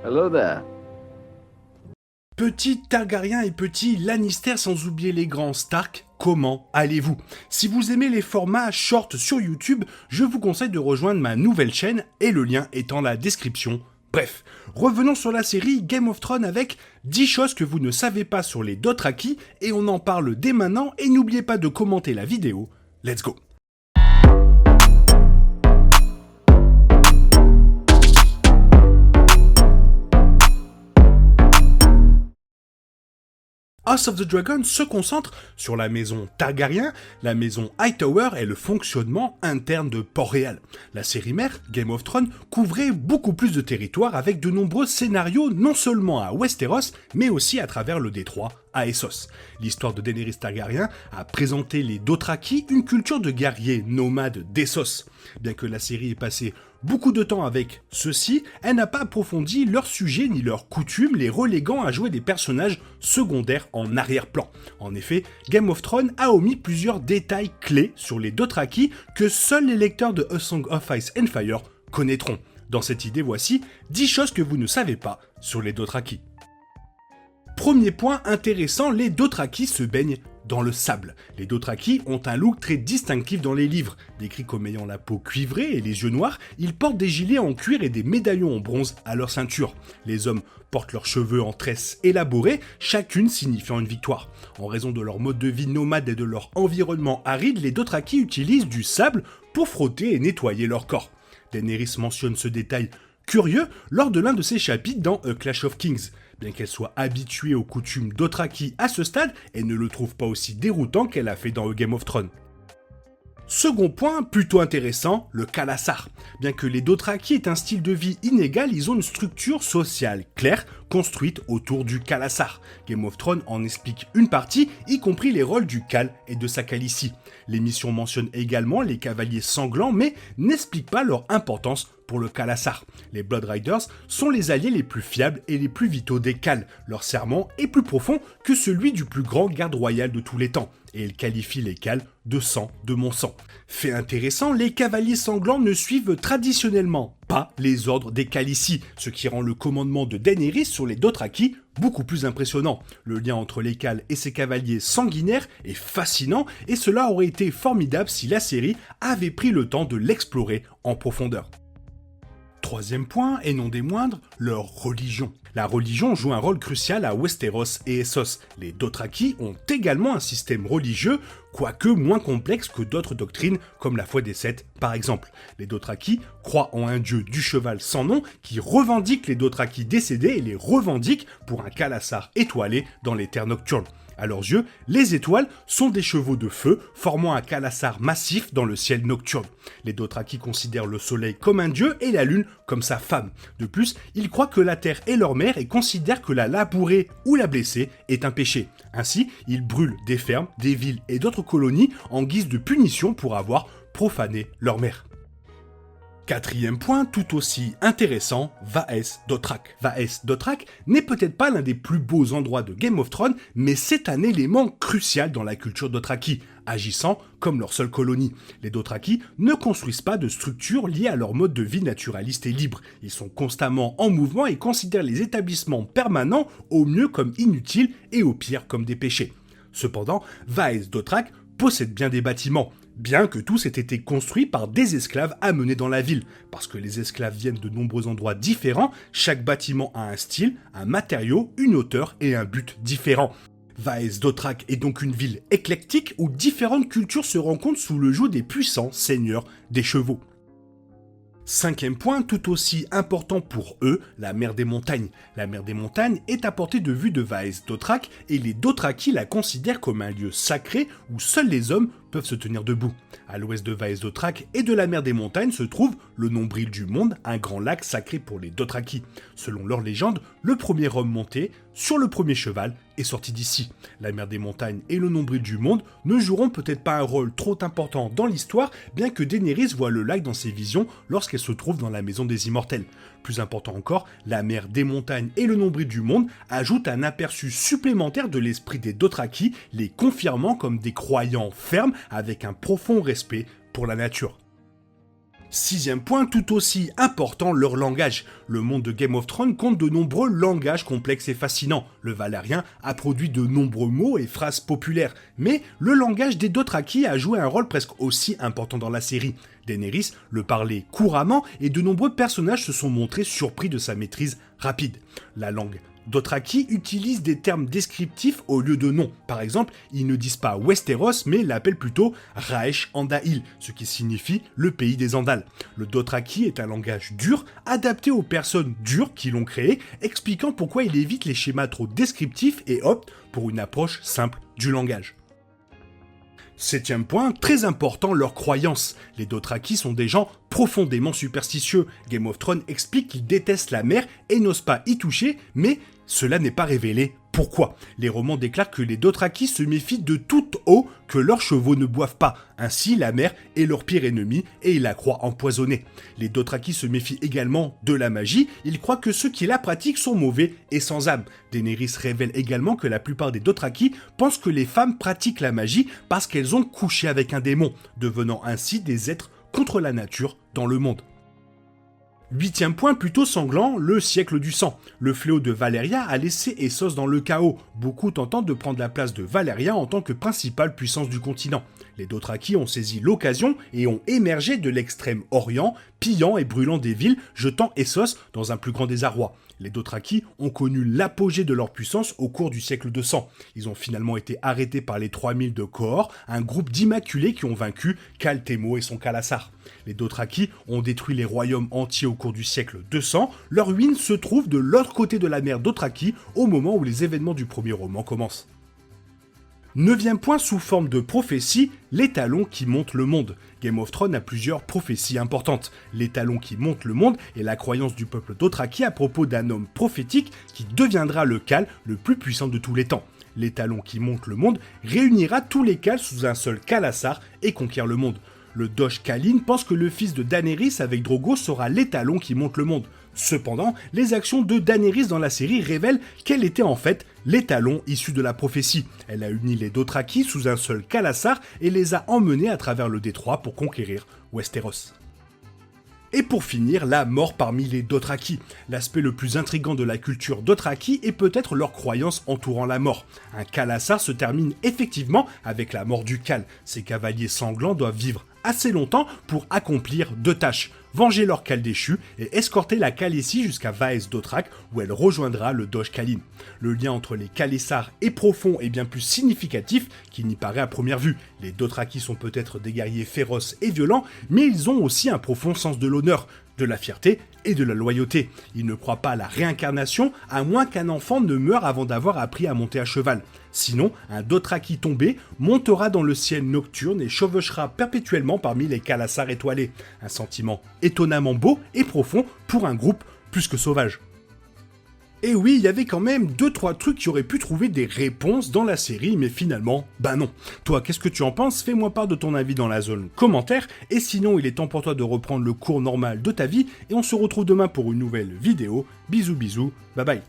Hello there. Petit Targaryen et petit Lannister sans oublier les grands Stark, comment allez-vous? Si vous aimez les formats short sur YouTube, je vous conseille de rejoindre ma nouvelle chaîne et le lien est dans la description. Bref, revenons sur la série Game of Thrones avec 10 choses que vous ne savez pas sur les Dothraki et on en parle dès maintenant et n'oubliez pas de commenter la vidéo. Let's go! House of the Dragon se concentre sur la maison Targaryen, la maison Hightower et le fonctionnement interne de Port-Réal. La série mère, Game of Thrones, couvrait beaucoup plus de territoire avec de nombreux scénarios non seulement à Westeros, mais aussi à travers le détroit à Essos. L'histoire de Daenerys Targaryen a présenté les Dothraki, une culture de guerriers nomades d'Essos. Bien que la série ait passé beaucoup de temps avec ceux-ci, elle n'a pas approfondi leurs sujets ni leurs coutumes, les reléguant à jouer des personnages secondaires en arrière-plan. En effet, Game of Thrones a omis plusieurs détails clés sur les Dothraki que seuls les lecteurs de A Song of Ice and Fire connaîtront. Dans cette idée, voici 10 choses que vous ne savez pas sur les Dothraki. Premier point intéressant, les Dothraki se baignent dans le sable. Les Dothraki ont un look très distinctif dans les livres. Décrits comme ayant la peau cuivrée et les yeux noirs, ils portent des gilets en cuir et des médaillons en bronze à leur ceinture. Les hommes portent leurs cheveux en tresses élaborées, chacune signifiant une victoire. En raison de leur mode de vie nomade et de leur environnement aride, les Dothraki utilisent du sable pour frotter et nettoyer leur corps. Daenerys mentionne ce détail curieux lors de l'un de ses chapitres dans A Clash of Kings. Bien qu'elle soit habituée aux coutumes Dothraki à ce stade, elle ne le trouve pas aussi déroutant qu'elle a fait dans A Game of Thrones. Second point, plutôt intéressant, le Khalasar. Bien que les Dothraki aient un style de vie inégal, ils ont une structure sociale claire, construite autour du Khalasar. Game of Thrones en explique une partie, y compris les rôles du Khal et de sa Khaleesi. L'émission mentionne également les cavaliers sanglants, mais n'explique pas leur importance pour le Khalasar. Les Blood Riders sont les alliés les plus fiables et les plus vitaux des Khals. Leur serment est plus profond que celui du plus grand garde royal de tous les temps, et il qualifie les Khals de sang de mon sang. Fait intéressant, les cavaliers sanglants ne suivent traditionnellement pas les ordres des Khaleesi, ce qui rend le commandement de Daenerys sur les Dothraki beaucoup plus impressionnant. Le lien entre les Khals et ses cavaliers sanguinaires est fascinant et cela aurait été formidable si la série avait pris le temps de l'explorer en profondeur. Troisième point, et non des moindres, leur religion. La religion joue un rôle crucial à Westeros et Essos. Les Dothraki ont également un système religieux, quoique moins complexe que d'autres doctrines, comme la foi des Sept par exemple. Les Dothraki croient en un dieu du cheval sans nom qui revendique les Dothraki décédés et les revendique pour un Khalasar étoilé dans les terres nocturnes. À leurs yeux, les étoiles sont des chevaux de feu, formant un Khalasar massif dans le ciel nocturne. Les Dothraki considèrent le soleil comme un dieu et la lune comme sa femme. De plus, ils croient que la terre est leur mère et considèrent que la labourer ou la blesser est un péché. Ainsi, ils brûlent des fermes, des villes et d'autres colonies en guise de punition pour avoir profané leur mère. Quatrième point, tout aussi intéressant, Vaes Dothrak. Vaes Dothrak n'est peut-être pas l'un des plus beaux endroits de Game of Thrones, mais c'est un élément crucial dans la culture Dothraki, agissant comme leur seule colonie. Les Dothraki ne construisent pas de structures liées à leur mode de vie naturaliste et libre. Ils sont constamment en mouvement et considèrent les établissements permanents au mieux comme inutiles et au pire comme des péchés. Cependant, Vaes Dothrak possède bien des bâtiments, bien que tous aient été construits par des esclaves amenés dans la ville. Parce que les esclaves viennent de nombreux endroits différents, chaque bâtiment a un style, un matériau, une hauteur et un but différents. Vaes Dothrak est donc une ville éclectique où différentes cultures se rencontrent sous le joug des puissants seigneurs des chevaux. Cinquième point, tout aussi important pour eux, la mer des montagnes. La mer des montagnes est à portée de vue de Vaes Dothrak et les Dothraki la considèrent comme un lieu sacré où seuls les hommes peuvent se tenir debout. À l'ouest de Vaes Dothrak et de la mer des montagnes se trouve le nombril du monde, un grand lac sacré pour les Dothraki. Selon leur légende, le premier homme monté sur le premier cheval est sorti d'ici. La mer des montagnes et le nombril du monde ne joueront peut-être pas un rôle trop important dans l'histoire, bien que Daenerys voit le lac dans ses visions lorsqu'elle se trouve dans la maison des immortels. Plus important encore, la mer des montagnes et le nombril du monde ajoutent un aperçu supplémentaire de l'esprit des Dothraki, les confirmant comme des croyants fermes avec un profond respect pour la nature. Sixième point, tout aussi important, leur langage. Le monde de Game of Thrones compte de nombreux langages complexes et fascinants. Le Valérien a produit de nombreux mots et phrases populaires, mais le langage des Dothraki a joué un rôle presque aussi important dans la série. Daenerys le parlait couramment et de nombreux personnages se sont montrés surpris de sa maîtrise rapide. La langue Dothraki utilise des termes descriptifs au lieu de noms. Par exemple, ils ne disent pas Westeros, mais l'appellent plutôt Raesh Andail, ce qui signifie le pays des Andals. Le Dothraki est un langage dur, adapté aux personnes dures qui l'ont créé, expliquant pourquoi il évite les schémas trop descriptifs et opte pour une approche simple du langage. Septième point, très important, leurs croyances. Les Dothraki sont des gens profondément superstitieux. Game of Thrones explique qu'ils détestent la mer et n'osent pas y toucher, mais cela n'est pas révélé. Pourquoi ? Les romans déclarent que les Dothraki se méfient de toute eau que leurs chevaux ne boivent pas. Ainsi, la mer est leur pire ennemi et ils la croient empoisonnée. Les Dothraki se méfient également de la magie. Ils croient que ceux qui la pratiquent sont mauvais et sans âme. Daenerys révèle également que la plupart des Dothraki pensent que les femmes pratiquent la magie parce qu'elles ont couché avec un démon, devenant ainsi des êtres contre la nature dans le monde. Huitième point plutôt sanglant, le siècle du sang. Le fléau de Valyria a laissé Essos dans le chaos, beaucoup tentant de prendre la place de Valyria en tant que principale puissance du continent. Les Dothraki ont saisi l'occasion et ont émergé de l'extrême orient, pillant et brûlant des villes, jetant Essos dans un plus grand désarroi. Les Dothraki ont connu l'apogée de leur puissance au cours du siècle de sang. Ils ont finalement été arrêtés par les 3000 de Qohor, un groupe d'immaculés qui ont vaincu Khal Témo et son Khalasar. Les Dothraki ont détruit les royaumes entiers au cours du siècle 200. Leur ruine se trouve de l'autre côté de la mer Dothraki au moment où les événements du premier roman commencent. Neuvième point sous forme de prophétie, l'étalon qui monte le monde. Game of Thrones a plusieurs prophéties importantes. L'étalon qui monte le monde est la croyance du peuple Dothraki à propos d'un homme prophétique qui deviendra le Khal le plus puissant de tous les temps. L'étalon qui monte le monde réunira tous les Khals sous un seul Khalasar et conquiert le monde. Le Doge Khaline pense que le fils de Daenerys avec Drogo sera l'étalon qui monte le monde. Cependant, les actions de Daenerys dans la série révèlent qu'elle était en fait l'étalon issu de la prophétie. Elle a uni les Dothraki sous un seul Khalasar et les a emmenés à travers le détroit pour conquérir Westeros. Et pour finir, la mort parmi les Dothraki. L'aspect le plus intriguant de la culture Dothraki est peut-être leur croyance entourant la mort. Un Khalasar se termine effectivement avec la mort du Khal. Ces cavaliers sanglants doivent vivre assez longtemps pour accomplir deux tâches. Venger leur Khal déchu et escorter la Khaleesi jusqu'à Vaes Dothrak où elle rejoindra le Doge Khaline. Le lien entre les Khalesars est profond et bien plus significatif qu'il n'y paraît à première vue. Les Dothraki sont peut-être des guerriers féroces et violents, mais ils ont aussi un profond sens de l'honneur, de la fierté et de la loyauté. Ils ne croient pas à la réincarnation, à moins qu'un enfant ne meure avant d'avoir appris à monter à cheval. Sinon, un Dothraki tombé montera dans le ciel nocturne et chevauchera perpétuellement parmi les Khalasars étoilés. Un sentiment étonnamment beau et profond pour un groupe plus que sauvage. Et oui, il y avait quand même 2-3 trucs qui auraient pu trouver des réponses dans la série, mais finalement, bah non. Toi, qu'est-ce que tu en penses ? Fais-moi part de ton avis dans la zone commentaire, et sinon, il est temps pour toi de reprendre le cours normal de ta vie, et on se retrouve demain pour une nouvelle vidéo. Bisous bisous, bye bye.